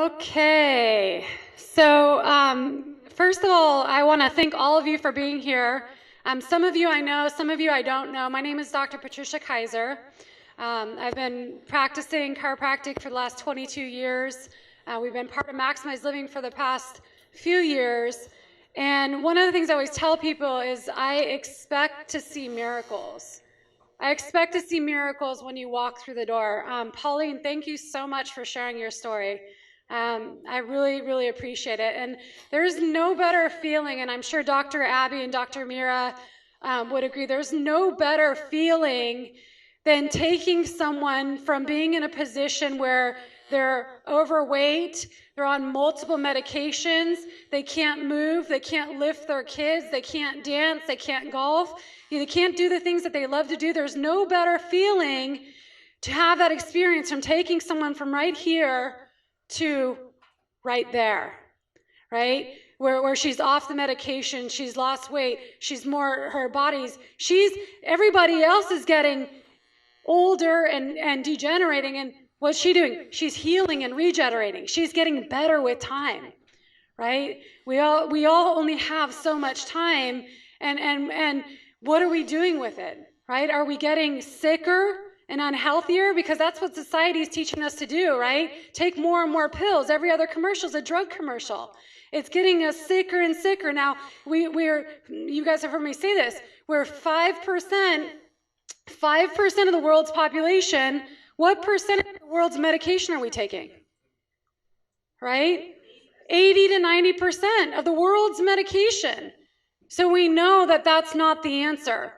Okay, so first of all, I want to thank all of you for being here. Some of you I know, some of you I don't know. My name is Dr. Patricia Kiser. I've been practicing chiropractic for the last 22 years. We've been part of Maximized Living for the past few years. And one of the things I always tell people is I expect to see miracles. I expect to see miracles when you walk through the door. Pauline, thank you so much for sharing your story. I really, really appreciate it. And there's no better feeling, and I'm sure Dr. Abby and Dr. Mira would agree, there's no better feeling than taking someone from being in a position where they're overweight, they're on multiple medications, they can't move, they can't lift their kids, they can't dance, they can't golf, they can't do the things that they love to do. There's no better feeling to have that experience from taking someone from right here to right there, right? Where she's off the medication, she's lost weight, she's more, her body's, everybody else is getting older and degenerating, and what's she doing? She's healing and regenerating. She's getting better with time, right? We all only have so much time, and what are we doing with it, right? Are we getting sicker and unhealthier? Because that's what society is teaching us to do, right? Take more and more pills. Every other commercial is a drug commercial. It's getting us sicker and sicker. Now, you guys have heard me say this, we're 5% of the world's population. What percent of the world's medication are we taking? Right? 80 to 90% of the world's medication. So we know that that's not the answer,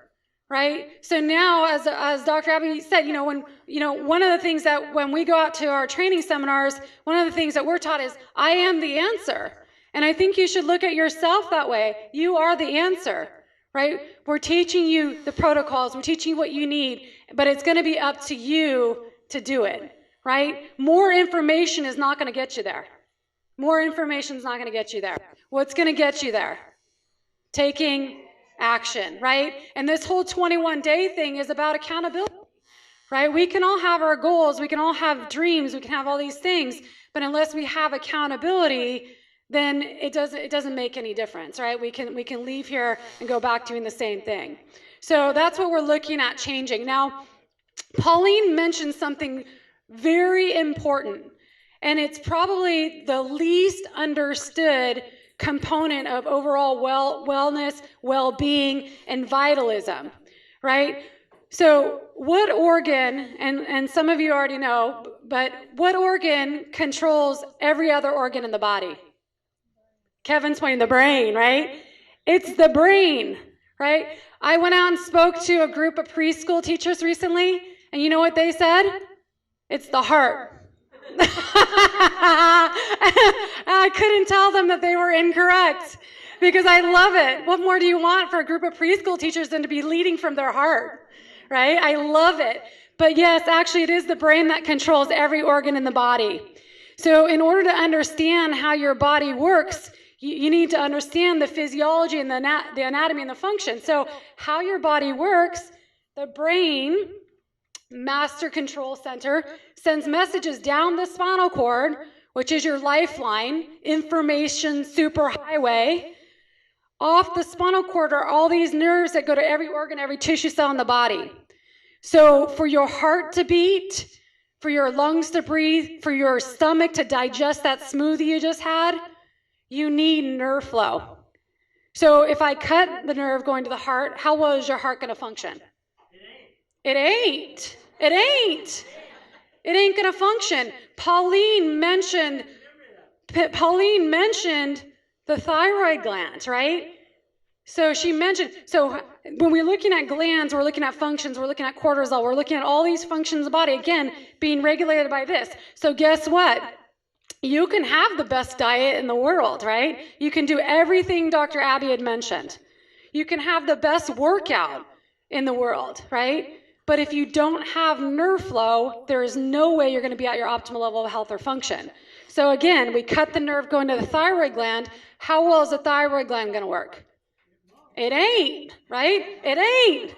right? So now, as Dr. Abby said, one of the things that when we go out to our training seminars, one of the things that we're taught is, I am the answer. And I think you should look at yourself that way. You are the answer, right? We're teaching you the protocols, we're teaching you what you need, but it's going to be up to you to do it, right? More information is not going to get you there. More information is not going to get you there. What's going to get you there? Taking action, right? And this whole 21-day thing is about accountability, right? We can all have our goals, we can all have dreams, we can have all these things, but unless we have accountability, then it doesn't make any difference, right? We can leave here and go back doing the same thing. So that's what we're looking at changing. Now, Pauline mentioned something very important, and it's probably the least understood component of overall wellness, well-being, and vitalism, right? So what organ, and some of you already know, but what organ controls every other organ in the body? Kevin's pointing, the brain, right? It's the brain, right? I went out and spoke to a group of preschool teachers recently, and you know what they said? It's the heart. I couldn't tell them that they were incorrect because I love it. What more do you want for a group of preschool teachers than to be leading from their heart, right? I love it. But yes, actually it is the brain that controls every organ in the body. So in order to understand how your body works, you need to understand the physiology and the anatomy and the function. So how your body works, the brain, master control center, sends messages down the spinal cord, which is your lifeline, information superhighway. Off the spinal cord are all these nerves that go to every organ, every tissue cell in the body. So for your heart to beat, for your lungs to breathe, for your stomach to digest that smoothie you just had, you need nerve flow. So if I cut the nerve going to the heart, how well is your heart going to function? It ain't. It ain't. It ain't going to function. Pauline mentioned the thyroid gland, right? So she mentioned, so when we're looking at glands, we're looking at functions, we're looking at cortisol, we're looking at all these functions of the body, again, being regulated by this. So guess what? You can have the best diet in the world, right? You can do everything Dr. Abby had mentioned. You can have the best workout in the world, right? But if you don't have nerve flow, there is no way you're going to be at your optimal level of health or function. So again, we cut the nerve going to the thyroid gland. How well is the thyroid gland going to work? It ain't, right? It ain't.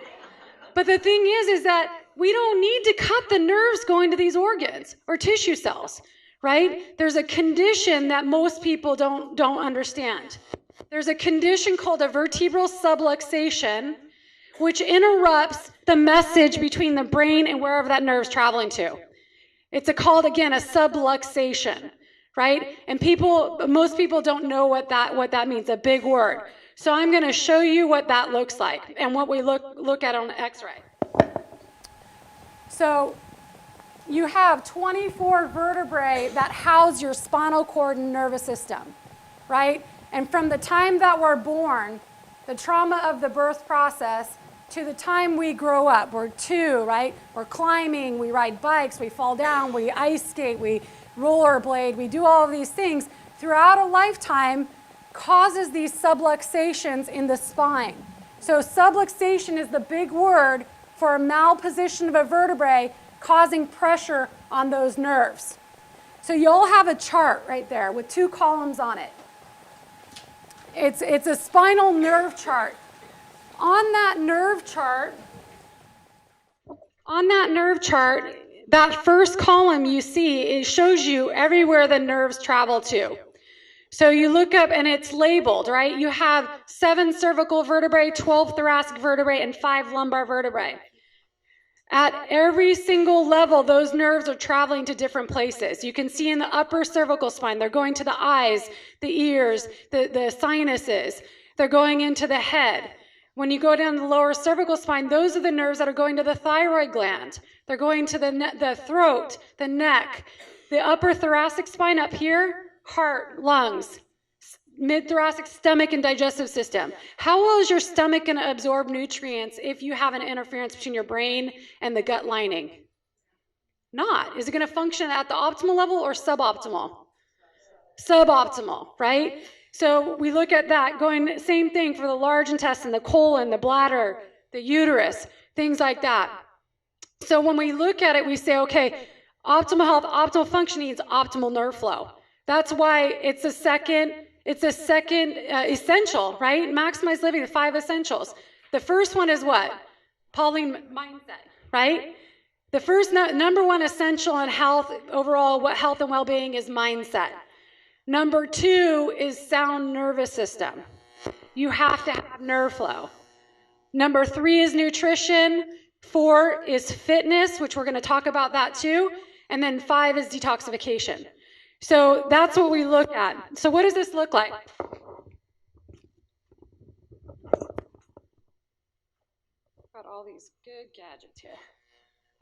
But the thing is that we don't need to cut the nerves going to these organs or tissue cells, right? There's a condition that most people don't understand. There's a condition called a vertebral subluxation, which interrupts the message between the brain and wherever that nerve's traveling to. It's called, again, a subluxation, right? And most people don't know what that means, a big word. So I'm going to show you what that looks like and what we look at on an X-ray. So you have 24 vertebrae that house your spinal cord and nervous system, right? And from the time that we're born, the trauma of the birth process, to the time we grow up, we're 2, right? We're climbing, we ride bikes, we fall down, we ice skate, we rollerblade, we do all of these things throughout a lifetime causes these subluxations in the spine. So subluxation is the big word for a malposition of a vertebrae causing pressure on those nerves. So you'll have a chart right there with 2 columns on it. It's a spinal nerve chart. On that nerve chart, that first column you see, it shows you everywhere the nerves travel to. So you look up and it's labeled, right? You have 7 cervical vertebrae, 12 thoracic vertebrae, and 5 lumbar vertebrae. At every single level, those nerves are traveling to different places. You can see in the upper cervical spine, they're going to the eyes, the ears, the sinuses. They're going into the head. When you go down the lower cervical spine, those are the nerves that are going to the thyroid gland. They're going to the throat, the neck, the upper thoracic spine up here, heart, lungs, mid-thoracic stomach and digestive system. How well is your stomach going to absorb nutrients if you have an interference between your brain and the gut lining? Not. Is it going to function at the optimal level or suboptimal? Suboptimal, right? So we look at that, going same thing for the large intestine, the colon, the bladder, the uterus, things like that. So when we look at it, we say, okay, optimal health, optimal function needs optimal nerve flow. That's why it's a second essential, right? Maximize living, the 5 essentials. The first one is what? Pauline, mindset, right? The first number 1 essential in health, overall, what health and well-being is mindset. Number 2 is sound nervous system. You have to have nerve flow. Number 3 is nutrition. 4 is fitness, which we're going to talk about that too. And then 5 is detoxification. So that's what we look at. So what does this look like? Got all these good gadgets here.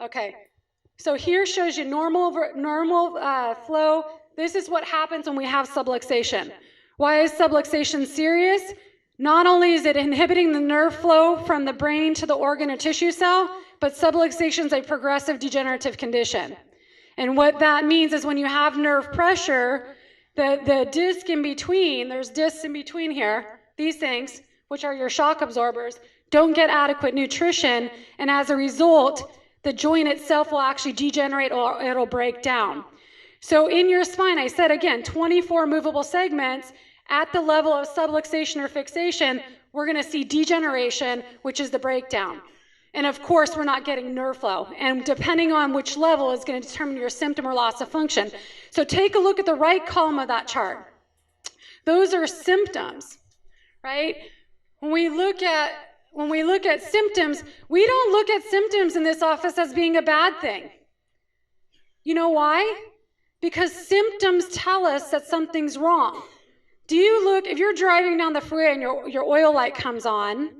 Okay. So here shows you normal flow. This is what happens when we have subluxation. Why is subluxation serious? Not only is it inhibiting the nerve flow from the brain to the organ or tissue cell, but subluxation is a progressive degenerative condition. And what that means is when you have nerve pressure, the disc in between, there's discs in between here, these things, which are your shock absorbers, don't get adequate nutrition, and as a result, the joint itself will actually degenerate or it'll break down. So in your spine, I said again, 24 movable segments. At the level of subluxation or fixation, we're going to see degeneration, which is the breakdown. And of course, we're not getting nerve flow. And depending on which level is going to determine your symptom or loss of function. So take a look at the right column of that chart. Those are symptoms, right? When we look at symptoms, we don't look at symptoms in this office as being a bad thing. You know why? Because symptoms tell us that something's wrong. Do you look, if you're driving down the freeway and your oil light comes on,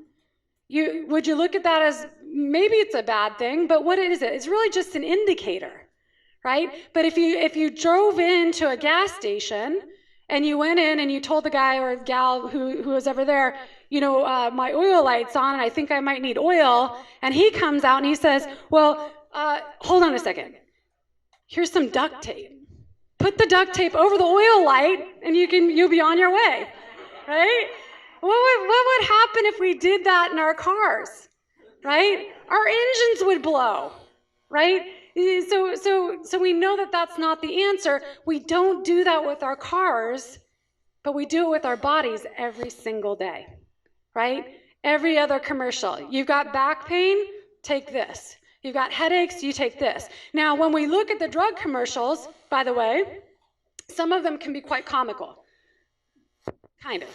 would you look at that as maybe it's a bad thing, but what is it? It's really just an indicator, right? But if you drove into a gas station and you went in and you told the guy or gal who was ever there, my oil light's on and I think I might need oil, and he comes out and he says, well, hold on a second. Here's some duct tape. Put the duct tape over the oil light and you'll be on your way, right? What would happen if we did that in our cars, right? Our engines would blow, right? So we know that that's not the answer. We don't do that with our cars, but we do it with our bodies every single day, right? Every other commercial. You've got back pain, take this. You've got headaches, you take this. Now, when we look at the drug commercials, by the way, Some of them can be quite comical, kind of.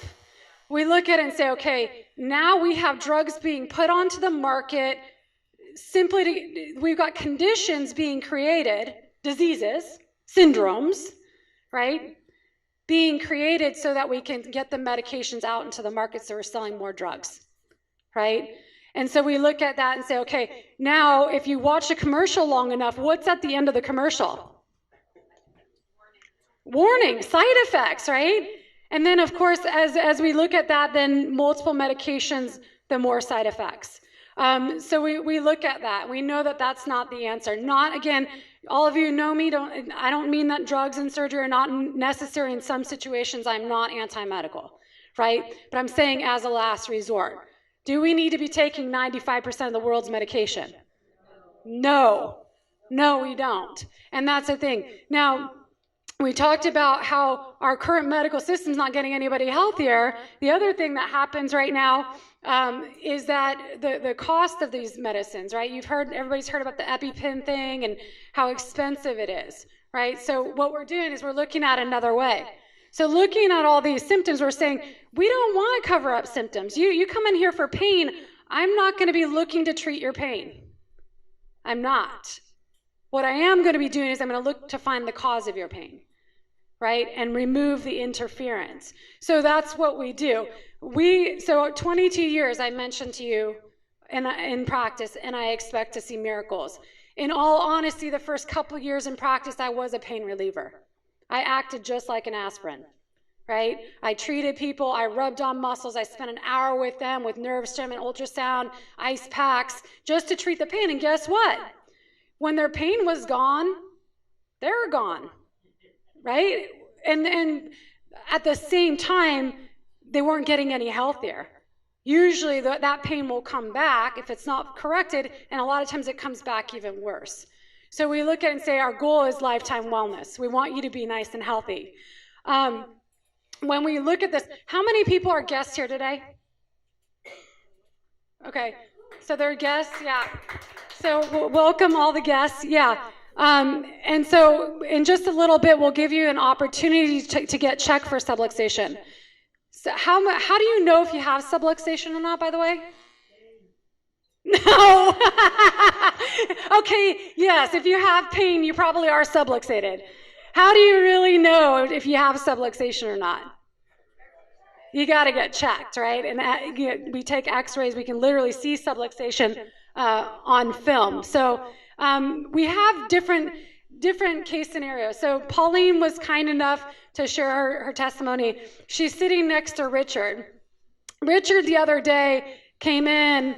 We look at it and say, okay, now we have drugs being put onto the market we've got conditions being created, diseases, syndromes, right, being created so that we can get the medications out into the market so we're selling more drugs, right? And so we look at that and say, okay, now if you watch a commercial long enough, what's at the end of the commercial? Warning, side effects, right? And then, of course, as we look at that, then multiple medications, the more side effects. So we look at that. We know that that's not the answer. Not, again, all of you know me. I don't mean that drugs and surgery are not necessary in some situations. I'm not anti-medical, right? But I'm saying as a last resort. Do we need to be taking 95% of the world's medication? No. No, we don't. And that's the thing. Now, we talked about how our current medical system's not getting anybody healthier. The other thing that happens right now is that the cost of these medicines, right? Everybody's heard about the EpiPen thing and how expensive it is, right? So what we're doing is we're looking at another way. So looking at all these symptoms, we're saying, we don't want to cover up symptoms. You come in here for pain, I'm not going to be looking to treat your pain. I'm not. What I am going to be doing is I'm going to look to find the cause of your pain, right? And remove the interference. So that's what we do. So 22 years, I mentioned to you in practice, and I expect to see miracles. In all honesty, the first couple years in practice, I was a pain reliever. I acted just like an aspirin, right? I treated people, I rubbed on muscles, I spent an hour with them with nerve stim and ultrasound, ice packs, just to treat the pain. And guess what? When their pain was gone, they were gone, right? And at the same time, they weren't getting any healthier. Usually that pain will come back if it's not corrected, and a lot of times it comes back even worse. So we look at it and say our goal is lifetime wellness. We want you to be nice and healthy. When we look at this, how many people are guests here today? Okay, so they're guests, yeah. So welcome all the guests, yeah. And so in just a little bit, we'll give you an opportunity to get checked for subluxation. So how do you know if you have subluxation or not, by the way? No. Okay, yes, if you have pain, you probably are subluxated. How do you really know if you have subluxation or not? You got to get checked, right? And we take x-rays, we can literally see subluxation on film. So we have different case scenarios. So Pauline was kind enough to share her testimony. She's sitting next to Richard. Richard the other day came in,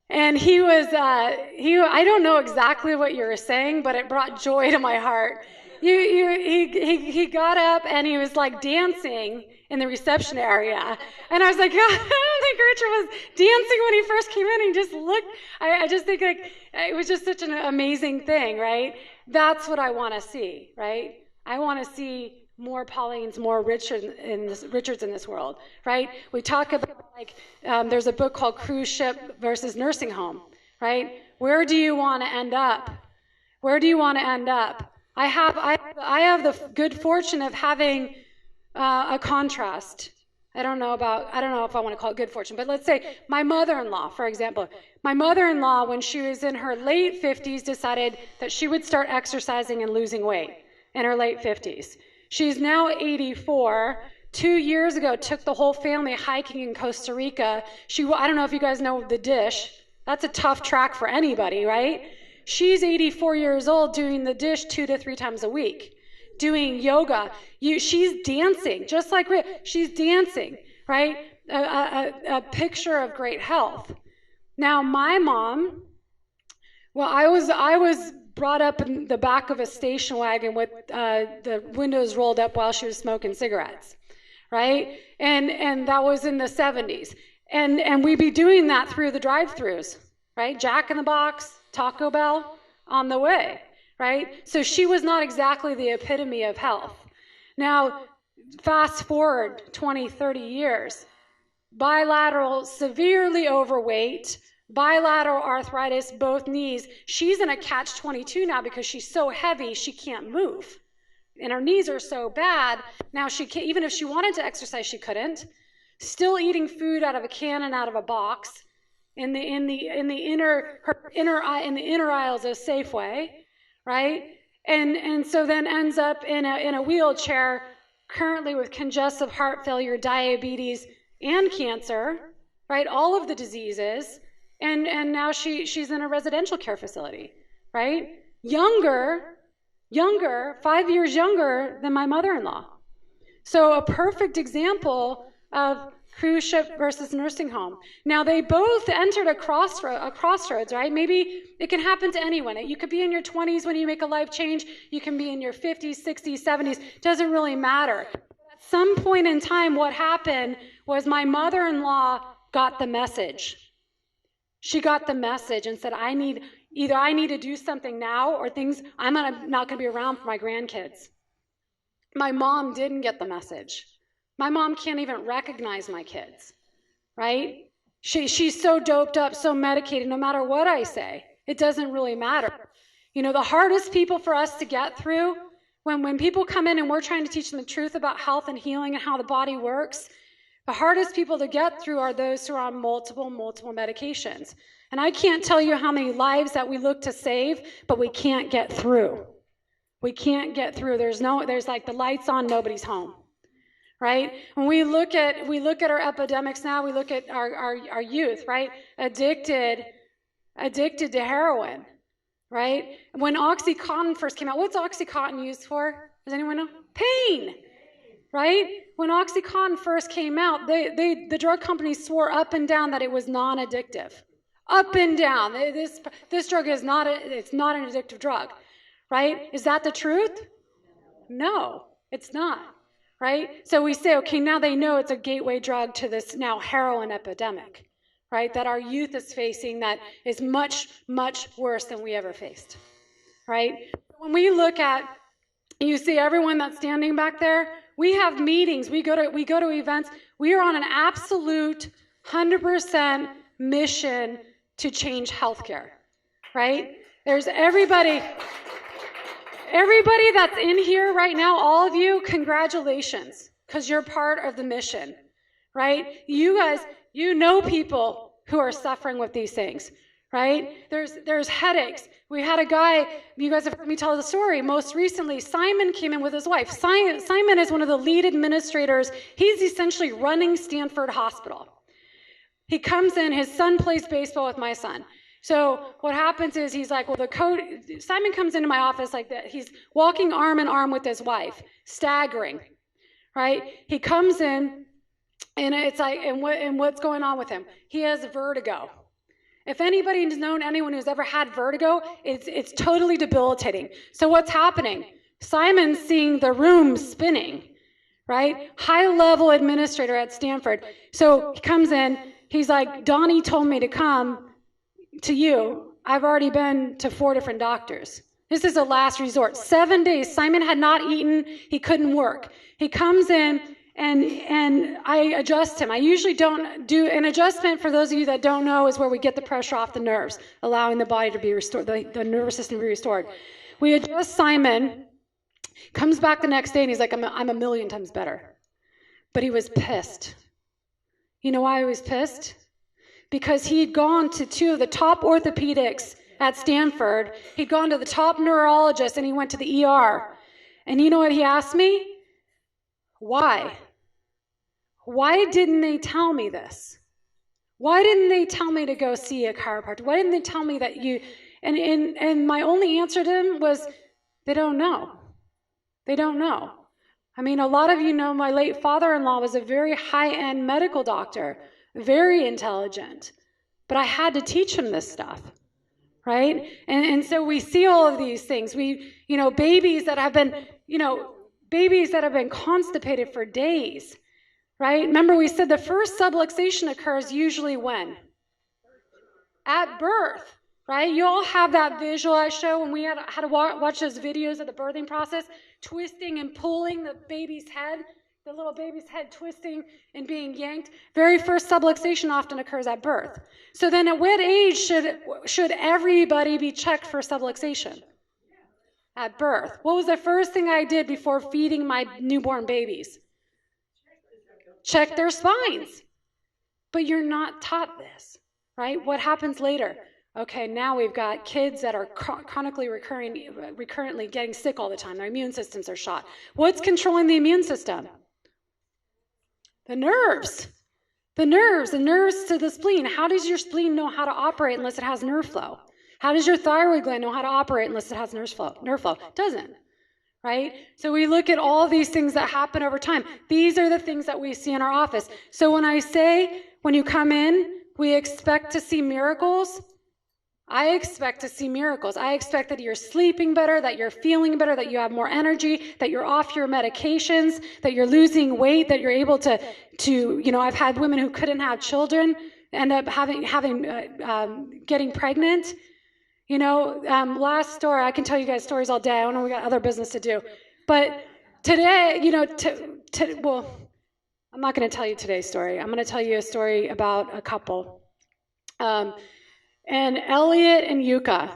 and he was, I don't know exactly what you were saying, but it brought joy to my heart. He got up and he was like dancing in the reception area. And I was like, I don't think Richard was dancing when he first came in. He just looked, I just think like, it was just such an amazing thing, right? That's what I want to see, right? I want to see more Paulines, more Richards in this world, right? We talk about there's a book called Cruise Ship versus Nursing Home, right? Where do you want to end up? Where do you want to end up? I have the good fortune of having a contrast. I don't know if I want to call it good fortune, but let's say my mother-in-law, for example. My mother-in-law, when she was in her late 50s, decided that she would start exercising and losing weight in her late 50s. She's now 84. 2 years ago, took the whole family hiking in Costa Rica. I don't know if you guys know the Dish. That's a tough track for anybody, right? She's 84 years old doing the Dish 2 to 3 times a week, doing yoga. She's dancing, just like she's dancing, right? A picture of great health. Now, my mom, well, I was brought up in the back of a station wagon with the windows rolled up while she was smoking cigarettes, right? And that was in the 70s. And we'd be doing that through the drive-thrus, right? Jack in the Box, Taco Bell, on the way, right? So she was not exactly the epitome of health. Now, fast forward 20, 30 years, bilateral, severely overweight, bilateral arthritis, both knees. She's in a catch-22 now because she's so heavy she can't move, and her knees are so bad, now she can't, even if she wanted to exercise, she couldn't. Still eating food out of a can and out of a box in the inner aisles of Safeway, right? And so then ends up in a wheelchair, currently with congestive heart failure, diabetes, and cancer, right? All of the diseases, and now she's in a residential care facility, right? Younger, 5 years younger than my mother-in-law. So a perfect example of cruise ship versus nursing home. Now, they both entered a crossroads, right? Maybe it can happen to anyone. You could be in your 20s when you make a life change. You can be in your 50s, 60s, 70s. Doesn't really matter. At some point in time, what happened was my mother-in-law got the message. She got the message and said, I need to do something now, or I'm not going to be around for my grandkids. My mom didn't get the message. My mom can't even recognize my kids, right? She's so doped up, so medicated, no matter what I say, it doesn't really matter. You know, the hardest people for us to get through, when people come in and we're trying to teach them the truth about health and healing and how the body works, the hardest people to get through are those who are on multiple medications. And I can't tell you how many lives that we look to save, but we can't get through. We can't get through. There's like the lights on, nobody's home, right? When we look at our epidemics now, we look at our youth, right? Addicted to heroin, right? When OxyContin first came out, what's OxyContin used for? Does anyone know? Pain, right? When OxyContin first came out, the drug companies swore up and down that it was non-addictive. Up and down. This drug is it's not an addictive drug, right? Is that the truth? No, it's not, right? So we say, okay, now they know it's a gateway drug to this now heroin epidemic, right? That our youth is facing that is much, much worse than we ever faced, right? When we look at, you see everyone that's standing back there, we have meetings, we go to events, we are on an absolute 100% mission to change healthcare, right? There's everybody that's in here right now, all of you, congratulations, because you're part of the mission, right? You guys, you know people who are suffering with these things, right? There's headaches. We had a guy, you guys have heard me tell the story, most recently, Simon came in with his wife. Simon is one of the lead administrators. He's essentially running Stanford Hospital. He comes in, his son plays baseball with my son. So what happens is he's like, well, Simon comes into my office like that. He's walking arm in arm with his wife, staggering, right? He comes in, and it's like, and what's going on with him? He has vertigo. If anybody's known anyone who's ever had vertigo, it's totally debilitating. So what's happening? Simon's seeing the room spinning, right? High-level administrator at Stanford. So he comes in, he's like, Donnie told me to come to you. I've already been to 4 different doctors. This is a last resort. 7 days, Simon had not eaten, he couldn't work. He comes in, and I adjust him. I usually don't do an adjustment. For those of you that don't know, is where we get the pressure off the nerves, allowing the body to be restored, the nervous system to be restored. We adjust Simon, comes back the next day, and he's like, I'm a million times better. But he was pissed. You know why he was pissed? Because he'd gone to 2 of the top orthopedics at Stanford. He'd gone to the top neurologist, and he went to the ER. And you know what he asked me? Why? Why didn't they tell me this? Why didn't they tell me to go see a chiropractor? Why didn't they tell me that you... And my only answer to him was, they don't know. They don't know. I mean, a lot of you know my late father-in-law was a very high-end medical doctor, very intelligent, but I had to teach him this stuff, right? And so we see all of these things. Babies that have been constipated for days, right? Remember we said the first subluxation occurs usually when? At birth, right? You all have that visual I show when we had to watch those videos of the birthing process, twisting and pulling the baby's head, the little baby's head twisting and being yanked. Very first subluxation often occurs at birth. So then at what age should everybody be checked for subluxation? at birth. What was the first thing I did before feeding my newborn babies? Check their spines. But you're not taught this, right? What happens later? Okay, now we've got kids that are chronically recurrently getting sick all the time. Their immune systems are shot. What's controlling the immune system? The nerves. The nerves to the spleen. How does your spleen know how to operate unless it has nerve flow? How does your thyroid gland know how to operate unless it has nerve flow? It doesn't, right? So we look at all these things that happen over time. These are the things that we see in our office. So when I say, when you come in, we expect to see miracles, I expect to see miracles. I expect that you're sleeping better, that you're feeling better, that you have more energy, that you're off your medications, that you're losing weight, that you're able to I've had women who couldn't have children end up getting pregnant. Last story, I can tell you guys stories all day. I know we got other business to do. But today, I'm not going to tell you today's story. I'm going to tell you a story about a couple. And Elliot and Yuka.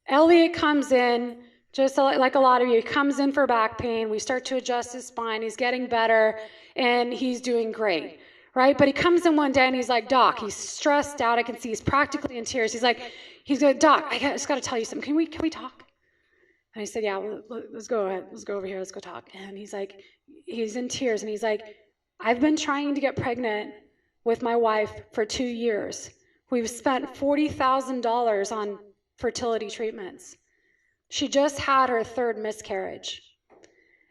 Elliot comes in, just like a lot of you, he comes in for back pain. We start to adjust his spine. He's getting better, and he's doing great, right? But he comes in one day, and he's like, Doc, he's stressed out. I can see he's practically in tears. He's like, Doc, I just got to tell you something. Can we talk? And I said, yeah, let's go ahead. Let's go over here. Let's go talk. And he's like, he's in tears, and he's like, I've been trying to get pregnant with my wife for 2 years. We've spent $40,000 on fertility treatments. She just had her 3rd miscarriage.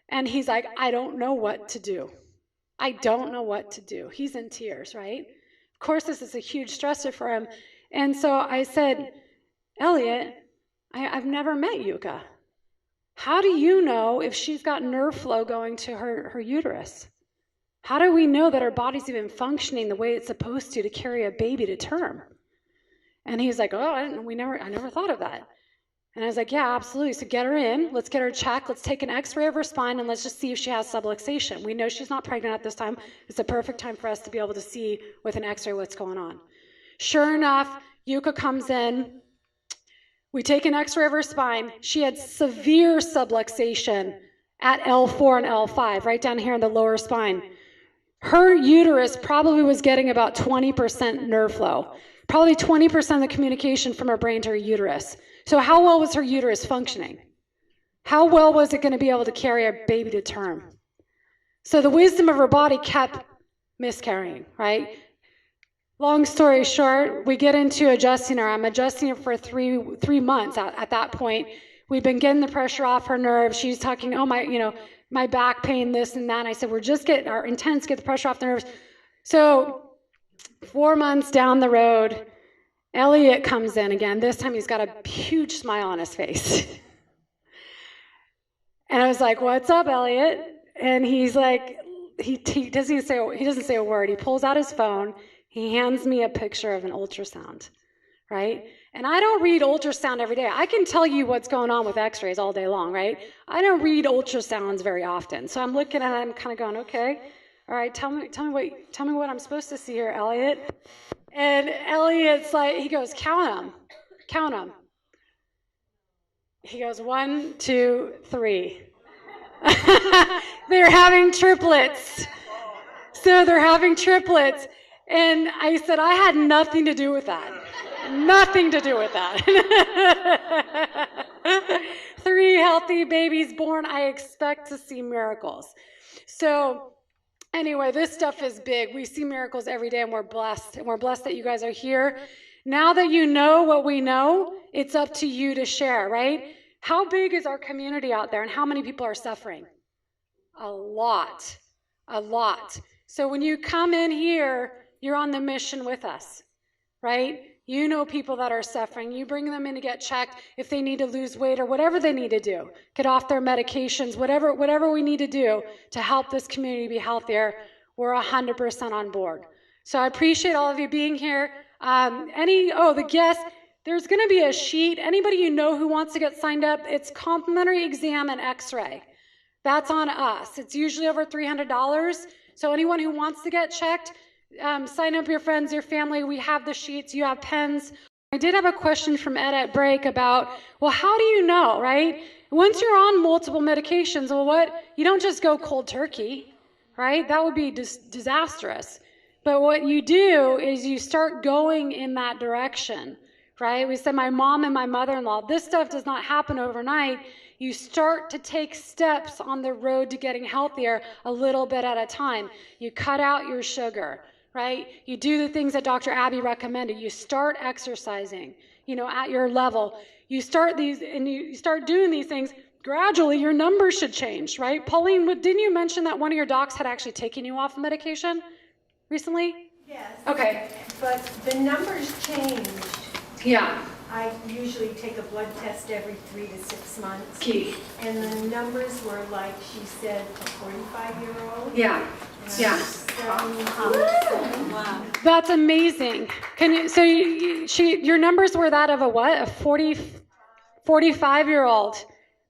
And he's like, I don't know what to do. I don't know what to do. He's in tears, right? Of course, this is a huge stressor for him. And so I said, Elliot, I've never met Yuka. How do you know if she's got nerve flow going to her uterus? How do we know that our body's even functioning the way it's supposed to carry a baby to term? And he's like, oh, I never thought of that. And I was like, yeah, absolutely. So get her in. Let's get her checked. Let's take an x-ray of her spine, and let's just see if she has subluxation. We know she's not pregnant at this time. It's a perfect time for us to be able to see with an x-ray what's going on. Sure enough, Yuka comes in. We take an x-ray of her spine. She had severe subluxation at L4 and L5, right down here in the lower spine. Her uterus probably was getting about 20% nerve flow, probably 20% of the communication from her brain to her uterus. So how well was her uterus functioning? How well was it going to be able to carry a baby to term? So the wisdom of her body kept miscarrying, right? Long story short, we get into adjusting her. I'm adjusting her for three months at that point. We've been getting the pressure off her nerves. She's talking, oh, my back pain, this and that. And I said, our intent is to get the pressure off the nerves. So 4 months down the road, Elliot comes in again. This time he's got a huge smile on his face. And I was like, what's up, Elliot? And he's like, he doesn't say a word. He pulls out his phone. He hands me a picture of an ultrasound, right? And I don't read ultrasound every day. I can tell you what's going on with x-rays all day long, right? I don't read ultrasounds very often. So I'm looking at it, I'm kind of going, okay, all right, tell me what I'm supposed to see here, Elliot. And Elliot's like, he goes, count them. He goes, 1, 2, 3. They're having triplets. So they're having triplets. And I said, I had nothing to do with that. Nothing to do with that. 3 healthy babies born. I expect to see miracles. So anyway, this stuff is big. We see miracles every day, and we're blessed. And we're blessed that you guys are here. Now that you know what we know, it's up to you to share, right? How big is our community out there, and how many people are suffering? A lot. So when you come in here, you're on the mission with us, right? You know people that are suffering. You bring them in to get checked if they need to lose weight or whatever they need to do, get off their medications, whatever we need to do to help this community be healthier. We're 100% on board. So I appreciate all of you being here. The guests, there's going to be a sheet. Anybody you know who wants to get signed up, it's complimentary exam and x-ray. That's on us. It's usually over $300. So anyone who wants to get checked, sign up your friends, your family. We have the sheets. You have pens. I did have a question from Ed at break about, well, how do you know, right? Once you're on multiple medications, well, you don't just go cold turkey, right? That would be disastrous. But what you do is you start going in that direction, right? We said my mom and my mother-in-law, this stuff does not happen overnight. You start to take steps on the road to getting healthier a little bit at a time. You cut out your sugar, right? You do the things that Dr. Abby recommended. You start exercising, at your level. You start doing these things. Gradually, your numbers should change, right? Pauline, didn't you mention that one of your docs had actually taken you off medication recently? Yes. Okay. But the numbers changed. Yeah. I usually take a blood test every 3 to 6 months. Key. And the numbers were like she said, a 45-year-old. Yeah. Yeah. Wow. That's amazing. Your numbers were that of a what? A 45-year-old.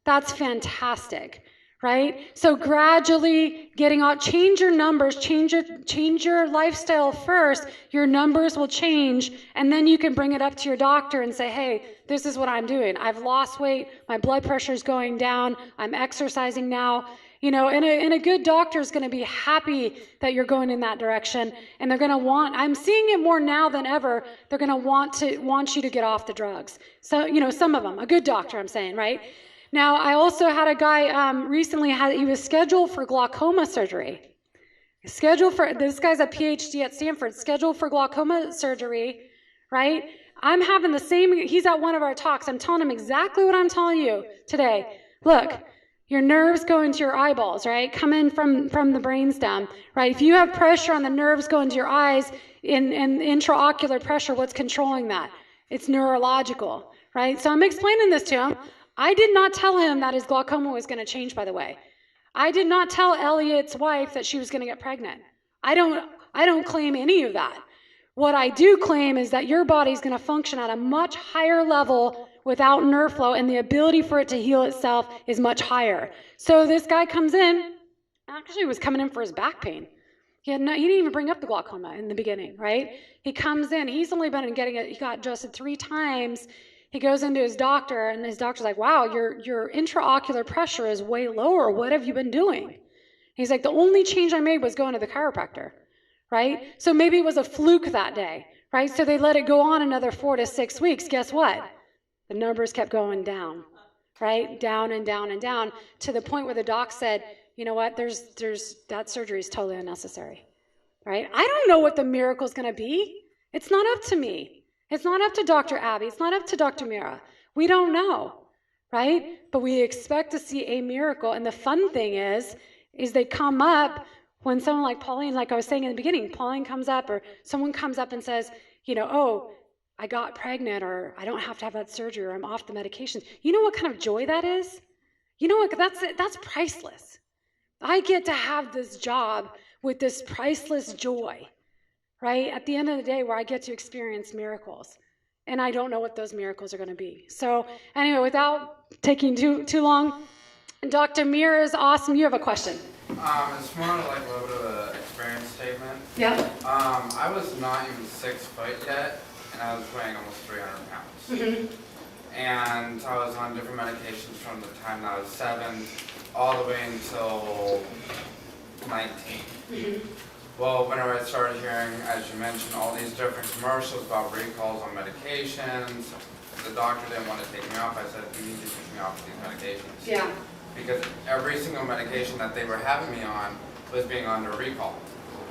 That's fantastic, right? So gradually getting out, change your numbers, change your lifestyle first, your numbers will change, and then you can bring it up to your doctor and say, hey, this is what I'm doing. I've lost weight, my blood pressure is going down, I'm exercising now. And a good doctor is going to be happy that you're going in that direction, and they're going to I'm seeing it more now than ever, they're going to want you to get off the drugs. So, some of them, a good doctor, I'm saying, right? Now, I also had a guy recently, he was scheduled for glaucoma surgery. This guy's a PhD at Stanford, scheduled for glaucoma surgery, right? I'm having he's at one of our talks. I'm telling him exactly what I'm telling you today. Look, your nerves go into your eyeballs, right? Come in from the brainstem, right? If you have pressure on the nerves going to your eyes, in intraocular pressure, what's controlling that? It's neurological, right? So I'm explaining this to him. I did not tell him that his glaucoma was going to change, by the way. I did not tell Elliot's wife that she was going to get pregnant. I don't claim any of that. What I do claim is that your body's going to function at a much higher level without nerve flow, and the ability for it to heal itself is much higher. So this guy comes in, actually was coming in for his back pain. He didn't even bring up the glaucoma in the beginning, right? He comes in, he's only been getting it, he got adjusted 3 times. He goes into his doctor, and his doctor's like, wow, your intraocular pressure is way lower. What have you been doing? He's like, the only change I made was going to the chiropractor, right? So maybe it was a fluke that day, right? So they let it go on another 4 to 6 weeks. Guess what? The numbers kept going down, right? Down and down and down, to the point where the doc said, you know what, that surgery is totally unnecessary, right? I don't know what the miracle is going to be. It's not up to me. It's not up to Dr. Abby. It's not up to Dr. Mira. We don't know, right? But we expect to see a miracle. And the fun thing is they come up when someone like Pauline, like I was saying in the beginning, Pauline comes up, or someone comes up and says, oh, I got pregnant, or I don't have to have that surgery, or I'm off the medications. You know what kind of joy that is? You know what? That's priceless. I get to have this job with this priceless joy, right? At the end of the day, where I get to experience miracles. And I don't know what those miracles are going to be. So anyway, without taking too long, Dr. Mira is awesome. You have a question. It's more like a little bit of an experience statement. Yep. I was not even 6 foot yet, and I was weighing almost 300 pounds. Mm-hmm. And I was on different medications from the time that I was 7 all the way until 19. Mm-hmm. Well, whenever I started hearing, as you mentioned, all these different commercials about recalls on medications, the doctor didn't want to take me off. I said, you need to take me off of these medications. Yeah. Because every single medication that they were having me on was being under recall.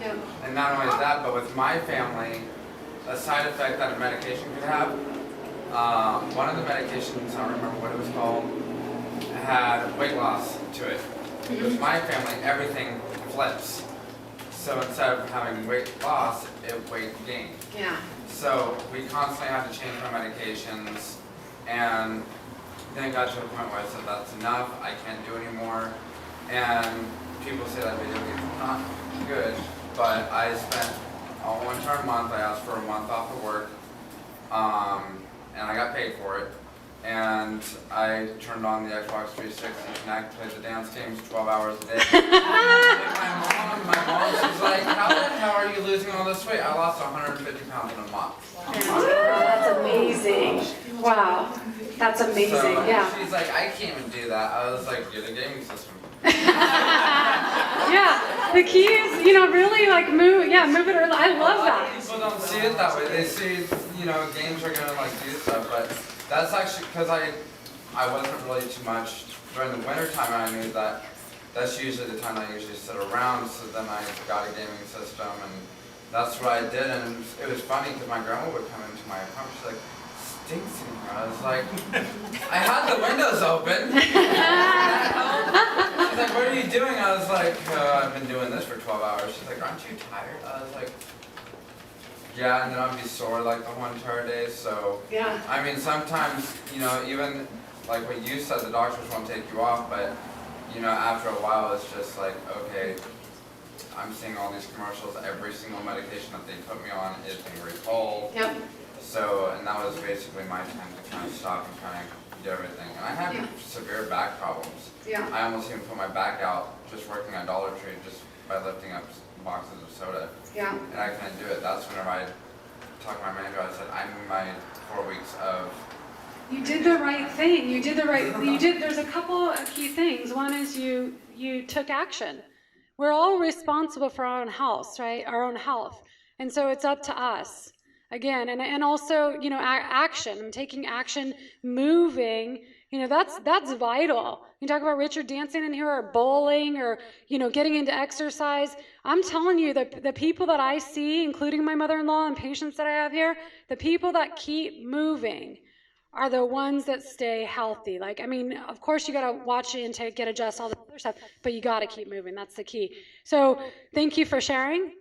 Yeah. And not only that, but with my family, a side effect that a medication could have, one of the medications, I don't remember what it was called, had weight loss to it. Mm-hmm. With my family, everything flips. So instead of having weight loss, it weight gain. Yeah. So we constantly had to change my medications, and then it got to a point where I said, that's enough, I can't do anymore. And people say that video games are not good, but I spent one entire month, I asked for a month off of work, and I got paid for it. And I turned on the Xbox 360 and I played the dance games 12 hours a day. And my mom, she's like, how the hell are you losing all this weight? I lost 150 pounds in a month. That's amazing. Wow. That's amazing, So yeah. she's like, I can't even do that. I was like, get a gaming system. Yeah, the key is, really like move it early. I love that. People don't see it that way. They see, games are gonna like do stuff, but that's actually because I wasn't really too much during the winter time. I knew that that's usually the time I usually sit around. So then I got a gaming system, and that's what I did. And it was funny because my grandma would come into my apartment. She's like, stinks in here. I was like, I had the windows open. She's like, what are you doing? I was like, I've been doing this for 12 hours. She's like, aren't you tired? I was like, yeah, and then I'd be sore like the whole entire day. So, Yeah. I mean, sometimes, even like what you said, the doctors won't take you off, but, after a while, it's just like, okay, I'm seeing all these commercials. Every single medication that they put me on is being recalled. Yep. So, and that was basically my time to kind of stop and kind of do everything. And I had severe back problems. Yeah. I almost even put my back out just working on Dollar Tree just by lifting up boxes of soda. Yeah. And I couldn't do it. That's whenever I talked to my manager. I said, I'm in my 4 weeks of. You did the right thing. There's a couple of key things. One is you took action. We're all responsible for our own health, right? Our own health. And so it's up to us. Again, and also, action. I'm taking action, moving. That's vital. You talk about Richard dancing in here, or bowling, or getting into exercise. I'm telling you, the people that I see, including my mother-in-law and patients that I have here, the people that keep moving are the ones that stay healthy. Of course you gotta watch your intake, get adjust, all the other stuff, but you gotta keep moving. That's the key. So thank you for sharing.